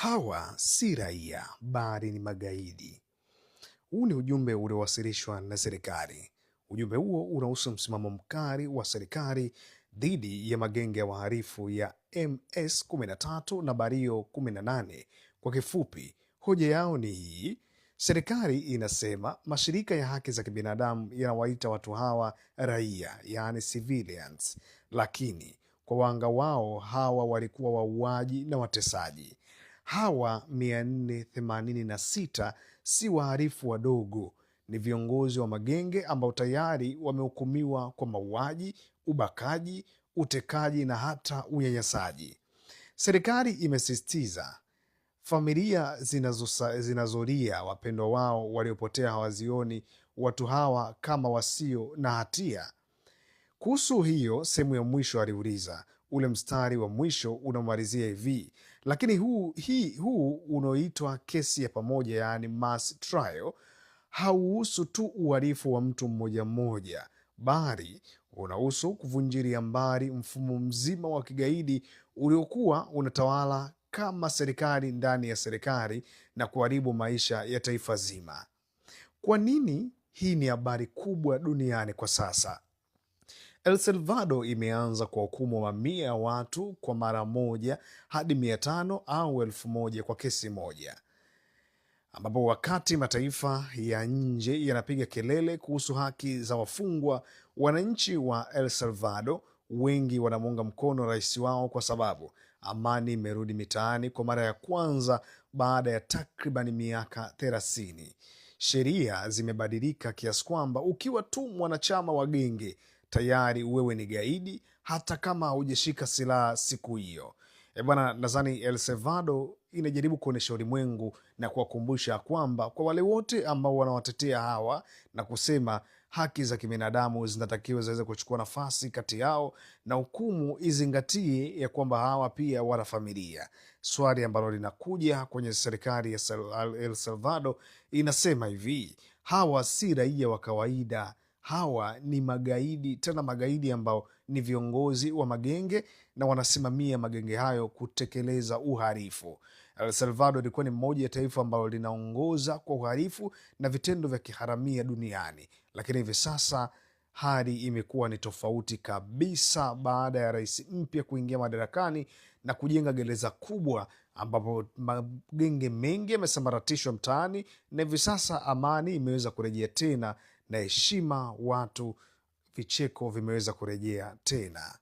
Hawa si raia bali ni magaidi. Huu ni ujumbe uliowasilishwa na serikali. Ujumbe huo unahusu msimamo mkali wa serikali dhidi ya magenge ya wahalifu ya MS-13 na Bario 18. Kwa kifupi, hoja yao ni hii: serikali inasema mashirika ya haki za kibinadamu yanawaita watu hawa raia, yaani civilians, lakini kwa wanga wao hawa walikuwa wauaji na watesaji. Hawa 486 si wahalifu wadogo, ni viongozi wa magenge ambao tayari wamehukumiwa kwa mauaji, ubakaji, utekaji na hata unyanyasaji. Serikali imesisitiza familia zinazolia wapendwa wao waliopotea hawazioni watu hawa kama wasio na hatia. Kuhusu hiyo sehemu ya mwisho aliuliza, ule mstari wa mwisho unamalizia hivi: lakini huu unaoitwa kesi ya pamoja, yaani mass trial, hauhusu tu uhalifu wa mtu mmoja mmoja, bali unahusu kuvunjilia mbali mfumo mzima wa kigaidi uliokuwa unatawala kama serikali ndani ya serikali na kuharibu maisha ya taifa zima. Kwa nini hii ni habari kubwa duniani kwa sasa? El Salvador imeanza kwa hukumu wa mamia ya watu kwa mara moja hadi 500 au 1000 kwa kesi moja, ambapo wakati mataifa ya nje yanapiga kelele kuhusu haki za wafungwa, wananchi wa El Salvador wengi wanamuunga mkono rais wao kwa sababu amani imerudi mitaani kwa mara ya kwanza baada ya takriban miaka 30. Sheria zimebadilika kiasi kwamba ukiwa tu mwanachama wa genge tayari wewe ni gaidi hata kama haujashika silaha siku hiyo. Bwana, nadhani El Salvador inajaribu kuonyesha ulimwengu na kuwakumbusha kwamba kwa wale wote ambao wanawatetea hawa na kusema haki za kibinadamu zinatakiwa ziweze kuchukua nafasi kati yao na hukumu izingatie ya kwamba hawa pia wana familia. Swali ambalo linakuja kwenye serikali ya El Salvador inasema hivi: hawa si raia wa kawaida, hawa ni magaidi, tena magaidi ambao ni viongozi wa magenge na wanasimamia magenge hayo kutekeleza uhalifu. El Salvador ilikuwa ni mmoja ya taifa ambalo linaongoza kwa uhalifu na vitendo vya kiharamia duniani, lakini hivi sasa hali imekuwa ni tofauti kabisa baada ya rais mpya kuingia madarakani na kujenga gereza kubwa ambapo magenge mengi yamesambaratishwa mtaani, na hivi sasa amani imeweza kurejea tena na heshima, watu, vicheko vimeweza kurejea tena.